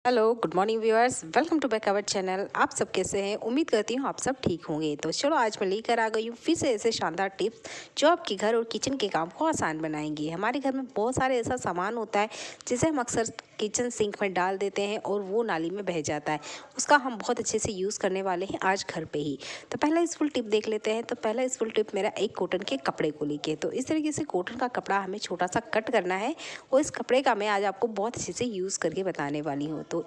Hello good morning viewers, welcome to back our channel. आप सब कैसे हैं? उम्मीद करती हूँ आप सब ठीक होंगे। तो चलो आज मैं लेकर आ गई हूँ फिर से ऐसे शानदार टिप्स जो आपके घर और किचन के काम को आसान बनाएंगे। हमारे घर में बहुत सारे ऐसा सामान होता है जिसे हम अक्सर किचन सिंक में डाल देते हैं और वो नाली में बह जाता है। उसका हम बहुत अच्छे से यूज़ करने वाले हैं आज घर पे ही। तो पहला इस फुल टिप देख लेते हैं। तो पहला इस फुल टिप मेरा एक कॉटन के कपड़े को लेके। तो इस तरीके से कॉटन का कपड़ा हमें छोटा सा कट करना है और इस कपड़े का मैं आज आपको बहुत अच्छे से यूज़ करके बताने वाली हूँ। तो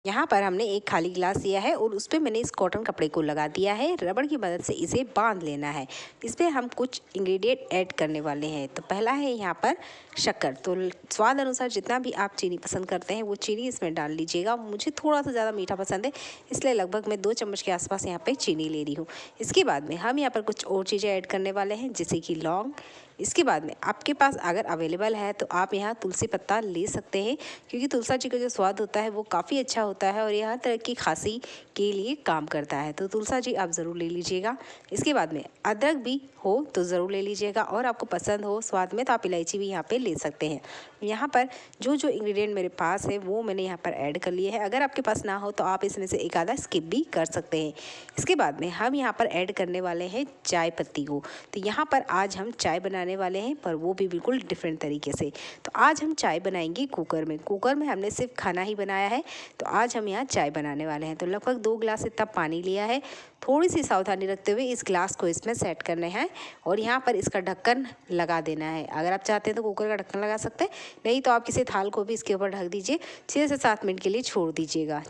यहाँ पर हमने एक खाली गिलास लिया है और उस पर मैंने इस कॉटन कपड़े को लगा दिया है। रबड़ की मदद से इसे बांध लेना है। इस पर हम कुछ इंग्रेडिएंट ऐड करने वाले हैं। तो पहला है यहाँ पर शक्कर। तो स्वाद अनुसार जितना भी आप चीनी पसंद करते हैं वो चीनी इसमें डाल लीजिएगा। मुझे थोड़ा सा ज़्यादा मीठा पसंद है, इसलिए लगभग मैं 2 चम्मच के आसपास यहाँ पे चीनी ले रही हूँ। इसके बाद में हम यहाँ पर कुछ और चीज़ें ऐड करने वाले हैं, जैसे कि लौंग। इसके बाद में आपके पास अगर अवेलेबल है तो आप यहाँ तुलसी पत्ता ले सकते हैं, क्योंकि तुलसी जी का जो स्वाद होता है वो काफ़ी अच्छा होता है और यह हर तरह की खांसी के लिए काम करता है। तो तुलसी जी आप ज़रूर ले लीजिएगा। इसके बाद में अदरक भी हो तो ज़रूर ले लीजिएगा, और आपको पसंद हो स्वाद में तो आप इलायची भी यहाँ पे ले सकते हैं। यहाँ पर जो जो इंग्रेडिएंट मेरे पास है वो मैंने यहाँ पर ऐड कर लिए हैं। अगर आपके पास ना हो तो आप इसमें से एक आधा स्किप भी कर सकते हैं। इसके बाद में हम यहाँ पर ऐड करने वाले हैं चाय पत्ती को। तो यहाँ पर आज हम चाय बनाने वाले हैं, पर वो भी बिल्कुल डिफरेंट तरीके से। तो आज हम चाय बनाएंगे कुकर में। कुकर में हमने सिर्फ खाना ही बनाया है, तो आज हम यहाँ चाय बनाने वाले हैं। तो लगभग 2 गिलास इतना पानी लिया है। थोड़ी सी सावधानी रखते हुए इस गिलास को इसमें सेट करने हैं और यहाँ पर इसका ढक्कन लगा देना है। अगर आप चाहते हैं तो कुकर का ढक्कन लगा सकते हैं, नहीं तो आप किसी थाल को भी इसके ऊपर ढक दीजिए। 6 से 7 मिनट के लिए छोड़ दीजिएगा।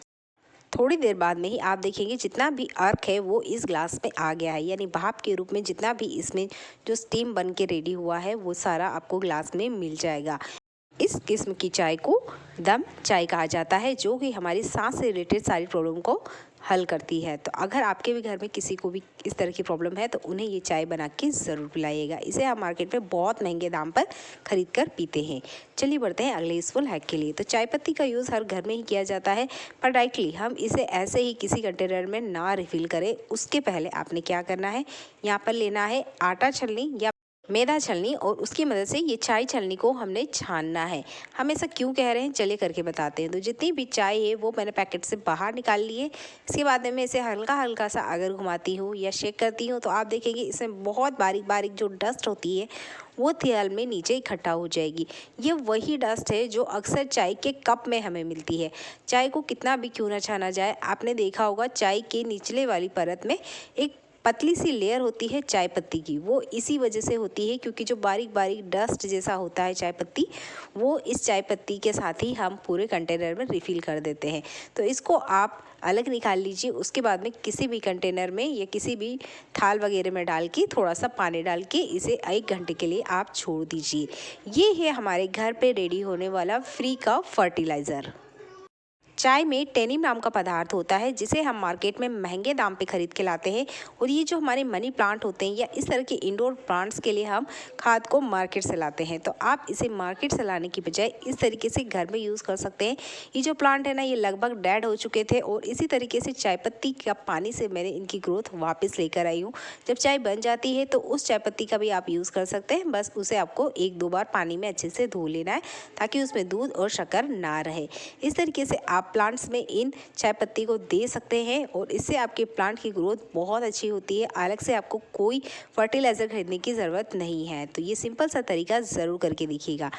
थोड़ी देर बाद में ही आप देखेंगे जितना भी अर्क है वो इस ग्लास में आ गया है, यानी भाप के रूप में जितना भी इसमें जो स्टीम बन के रेडी हुआ है वो सारा आपको ग्लास में मिल जाएगा। इस किस्म की चाय को दम चाय कहा जाता है, जो कि हमारी सांस से रिलेटेड सारी प्रॉब्लम को हल करती है। तो अगर आपके भी घर में किसी को भी इस तरह की प्रॉब्लम है तो उन्हें ये चाय बना के ज़रूर पिलाइएगा। इसे हम मार्केट में बहुत महंगे दाम पर खरीद कर पीते हैं। चलिए बढ़ते हैं अगले यूज़फुल हैक के लिए। तो चाय पत्ती का यूज़ हर घर में ही किया जाता है, पर डायरेक्टली हम इसे ऐसे ही किसी कंटेनर में ना रिफ़िल करें। उसके पहले आपने क्या करना है, यहाँ पर लेना है आटा छलनी या मैदा छलनी, और उसकी मदद से ये चाय छलनी को हमने छानना है। हम ऐसा क्यों कह रहे हैं चलिए करके बताते हैं। तो जितनी भी चाय है वो मैंने पैकेट से बाहर निकाल ली है। इसके बाद में मैं इसे हल्का हल्का सा अगर घुमाती हूँ या शेक करती हूँ तो आप देखेंगे इसमें बहुत बारीक बारीक जो डस्ट होती है वो थियल में नीचे इकट्ठा हो जाएगी। ये वही डस्ट है जो अक्सर चाय के कप में हमें मिलती है। चाय को कितना भी क्यों ना छाना जाए, आपने देखा होगा चाय के निचले वाली परत में एक पतली सी लेयर होती है चाय पत्ती की। वो इसी वजह से होती है क्योंकि जो बारीक बारीक डस्ट जैसा होता है चाय पत्ती, वो इस चाय पत्ती के साथ ही हम पूरे कंटेनर में रिफ़िल कर देते हैं। तो इसको आप अलग निकाल लीजिए। उसके बाद में किसी भी कंटेनर में या किसी भी थाल वगैरह में डाल के थोड़ा सा पानी डाल के इसे 1 घंटे के लिए आप छोड़ दीजिए। ये है हमारे घर पे रेडी होने वाला फ्री का फर्टिलाइज़र। चाय में टेनिन नाम का पदार्थ होता है जिसे हम मार्केट में महंगे दाम पे खरीद के लाते हैं, और ये जो हमारे मनी प्लांट होते हैं या इस तरह के इंडोर प्लांट्स के लिए हम खाद को मार्केट से लाते हैं। तो आप इसे मार्केट से लाने की बजाय इस तरीके से घर में यूज़ कर सकते हैं। ये जो प्लांट है ना, ये लगभग डेड हो चुके थे और इसी तरीके से चाय पत्ती का पानी से मैंने इनकी ग्रोथ वापस लेकर आई हूँ। जब चाय बन जाती है तो उस चाय पत्ती का भी आप यूज़ कर सकते हैं। बस उसे आपको 1-2 बार पानी में अच्छे से धो लेना है ताकि उसमें दूध और शक्कर ना रहे। इस तरीके से आप प्लांट्स में इन चाय पत्ती को दे सकते हैं और इससे आपके प्लांट की ग्रोथ बहुत अच्छी होती है। अलग से आपको कोई फर्टिलाइज़र खरीदने की ज़रूरत नहीं है। तो ये सिंपल सा तरीका ज़रूर करके देखिएगा।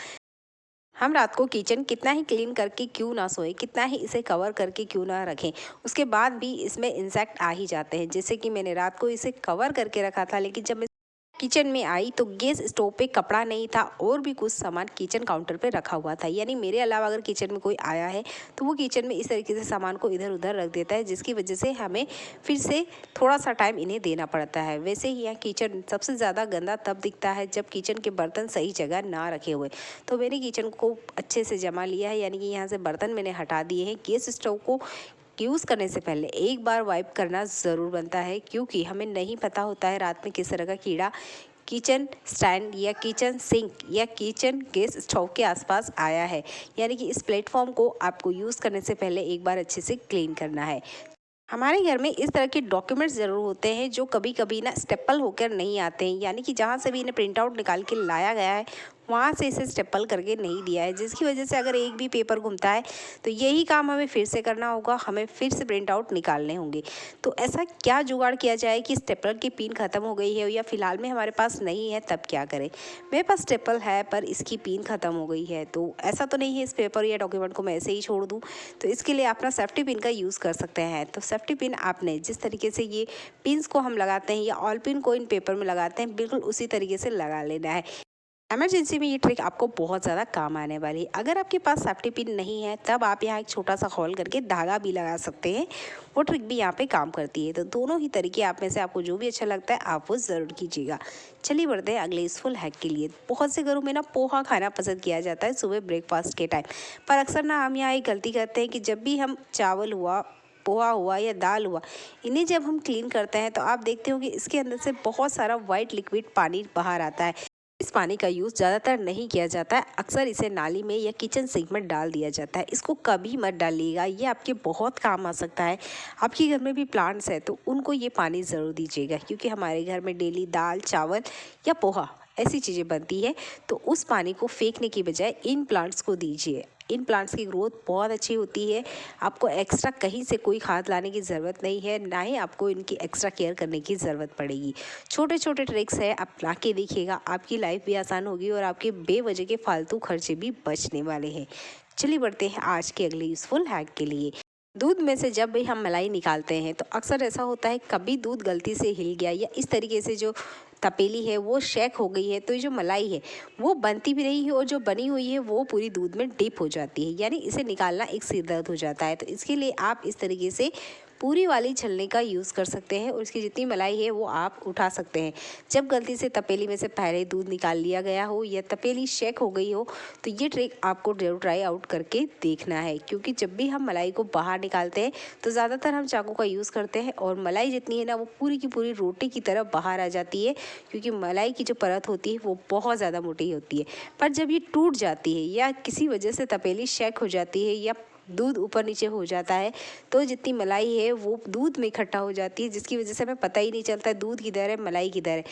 हम रात को किचन कितना ही क्लीन करके क्यों ना सोए, कितना ही इसे कवर करके क्यों ना रखें, उसके बाद भी इसमें इंसेक्ट आ ही जाते हैं। जैसे कि मैंने रात को इसे कवर करके रखा था, लेकिन जब मैं किचन में आई तो गैस स्टोव पे कपड़ा नहीं था और भी कुछ सामान किचन काउंटर पे रखा हुआ था। यानी मेरे अलावा अगर किचन में कोई आया है तो वो किचन में इस तरीके से सामान को इधर उधर रख देता है, जिसकी वजह से हमें फिर से थोड़ा सा टाइम इन्हें देना पड़ता है। वैसे ही यहाँ किचन सबसे ज़्यादा गंदा तब दिखता है जब किचन के बर्तन सही जगह ना रखे हुए। तो मैंने किचन को अच्छे से जमा लिया है, यानी कि यहाँ से बर्तन मैंने हटा दिए हैं। गैस स्टोव को यूज़ करने से पहले एक बार वाइप करना ज़रूर बनता है, क्योंकि हमें नहीं पता होता है रात में किस तरह का कीड़ा किचन स्टैंड या किचन सिंक या किचन गैस स्टोव के आसपास आया है। यानी कि इस प्लेटफॉर्म को आपको यूज़ करने से पहले एक बार अच्छे से क्लीन करना है। हमारे घर में इस तरह के डॉक्यूमेंट्स ज़रूर होते हैं जो कभी कभी ना स्टेपल होकर नहीं आते हैं, यानी कि जहाँ से भी इन्हें प्रिंट आउट निकाल के लाया गया है वहाँ से इसे स्टेपल करके नहीं दिया है, जिसकी वजह से अगर एक भी पेपर घूमता है तो यही काम हमें फिर से करना होगा, हमें फिर से प्रिंट आउट निकालने होंगे। तो ऐसा क्या जुगाड़ किया जाए कि स्टेपलर की पिन ख़त्म हो गई है या फिलहाल में हमारे पास नहीं है, तब क्या करें। मेरे पास स्टेपल है पर इसकी पिन ख़त्म हो गई है, तो ऐसा तो नहीं है इस पेपर या डॉक्यूमेंट को मैं ऐसे ही छोड़ दूँ। तो इसके लिए आप ना सेफ्टी पिन का यूज़ कर सकते हैं। तो सेफ्टी पिन आपने जिस तरीके से ये पिन्स को हम लगाते हैं या ऑल पिन को इन पेपर में लगाते हैं, बिल्कुल उसी तरीके से लगा लेना है। इमरजेंसी में ये ट्रिक आपको बहुत ज़्यादा काम आने वाली है। अगर आपके पास सेफ्टी पिन नहीं है तब आप यहाँ एक छोटा सा होल करके धागा भी लगा सकते हैं, वो ट्रिक भी यहाँ पे काम करती है। तो दोनों ही तरीके आप में से आपको जो भी अच्छा लगता है आप वो ज़रूर कीजिएगा। चलिए बढ़ते हैं अगले यूज़फुल हैक के लिए। बहुत से घरों में ना पोहा खाना पसंद किया जाता है सुबह ब्रेकफास्ट के टाइम, पर अक्सर ना हम यहाँ एक गलती करते हैं कि जब भी हम चावल हुआ, पोहा हुआ या दाल हुआ, इन्हें जब हम क्लीन करते हैं तो आप देखते हो कि इसके अंदर से बहुत सारा वाइट लिक्विड पानी बाहर आता है। इस पानी का यूज़ ज़्यादातर नहीं किया जाता है, अक्सर इसे नाली में या किचन सिंक में डाल दिया जाता है। इसको कभी मत डालिएगा, ये आपके बहुत काम आ सकता है। आपके घर में भी प्लांट्स है तो उनको ये पानी ज़रूर दीजिएगा, क्योंकि हमारे घर में डेली दाल, चावल या पोहा ऐसी चीज़ें बनती है, तो उस पानी को फेंकने की बजाय इन प्लांट्स को दीजिए। इन प्लांट्स की ग्रोथ बहुत अच्छी होती है। आपको एक्स्ट्रा कहीं से कोई खाद लाने की ज़रूरत नहीं है, ना ही आपको इनकी एक्स्ट्रा केयर करने की ज़रूरत पड़ेगी। छोटे छोटे ट्रिक्स है, आप ला के देखिएगा, आपकी लाइफ भी आसान होगी और आपके बेवजह के फालतू खर्चे भी बचने वाले हैं। चलिए बढ़ते हैं आज के अगले यूज़फुल हैक के लिए। दूध में से जब भी हम मलाई निकालते हैं तो अक्सर ऐसा होता है, कभी दूध गलती से हिल गया या इस तरीके से जो तपेली है वो शेक हो गई है, तो ये जो मलाई है वो बनती भी नहीं है और जो बनी हुई है वो पूरी दूध में डिप हो जाती है, यानी इसे निकालना एक सिर दर्द हो जाता है। तो इसके लिए आप इस तरीके से पूरी वाली छलनी का यूज़ कर सकते हैं और इसकी जितनी मलाई है वो आप उठा सकते हैं। जब गलती से तपेली में से पहले दूध निकाल लिया गया हो या तपेली शेक हो गई हो तो ये ट्रिक आपको जरूर ट्राई आउट करके देखना है, क्योंकि जब भी हम मलाई को बाहर निकालते हैं तो ज़्यादातर हम चाकू का यूज़ करते हैं और मलाई जितनी है ना वो पूरी की पूरी रोटी की तरह बाहर आ जाती है, क्योंकि मलाई की जो परत होती है वो बहुत ज़्यादा मोटी होती है। पर जब ये टूट जाती है या किसी वजह से तपेली शेक हो जाती है या दूध ऊपर नीचे हो जाता है तो जितनी मलाई है वो दूध में इकट्ठा हो जाती है, जिसकी वजह से हमें पता ही नहीं चलता है दूध किधर है, मलाई किधर है।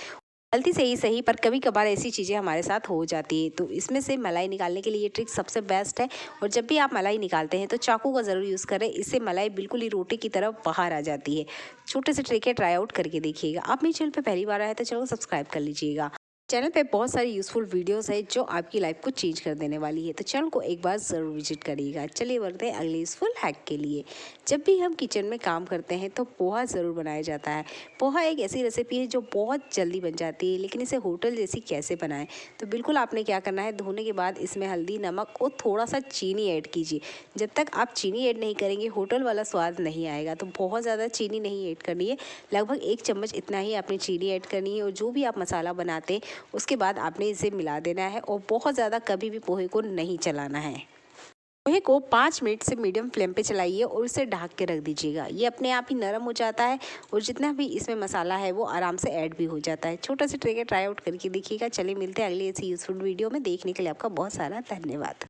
गलती से ही सही पर कभी कभार ऐसी चीज़ें हमारे साथ हो जाती है। तो इसमें से मलाई निकालने के लिए ये ट्रिक सबसे बेस्ट है। और जब भी आप मलाई निकालते हैं तो चाकू का ज़रूर यूज़ करें, इससे मलाई बिल्कुल ही रोटी की तरफ बाहर आ जाती है। छोटे से ट्रिक है, ट्राई आउट करके देखिएगा। आप मेरे चैनल पर पहली बार आए तो चलो सब्सक्राइब कर लीजिएगा। चैनल पे बहुत सारी यूज़फुल वीडियोस है जो आपकी लाइफ को चेंज कर देने वाली है, तो चैनल को एक बार ज़रूर विजिट करिएगा। चलिए बढ़ते हैं अगले यूज़फुल हैक के लिए। जब भी हम किचन में काम करते हैं तो पोहा ज़रूर बनाया जाता है। पोहा एक ऐसी रेसिपी है जो बहुत जल्दी बन जाती है, लेकिन इसे होटल जैसी कैसे बनाएं। तो बिल्कुल आपने क्या करना है, धोने के बाद इसमें हल्दी, नमक और थोड़ा सा चीनी ऐड कीजिए। जब तक आप चीनी ऐड नहीं करेंगे होटल वाला स्वाद नहीं आएगा, तो बहुत ज़्यादा चीनी नहीं ऐड करनी है, लगभग 1 चम्मच इतना ही आपने चीनी ऐड करनी है। और जो भी आप मसाला बनाते हैं उसके बाद आपने इसे मिला देना है और बहुत ज़्यादा कभी भी पोहे को नहीं चलाना है। पोहे को 5 मिनट से मीडियम फ्लेम पे चलाइए और इसे ढक के रख दीजिएगा। ये अपने आप ही नरम हो जाता है और जितना भी इसमें मसाला है वो आराम से ऐड भी हो जाता है। छोटा सा ट्रिक है, ट्राई आउट करके देखिएगा। चलिए मिलते हैं अगली ऐसी यूज़फुल वीडियो में। देखने के लिए आपका बहुत सारा धन्यवाद।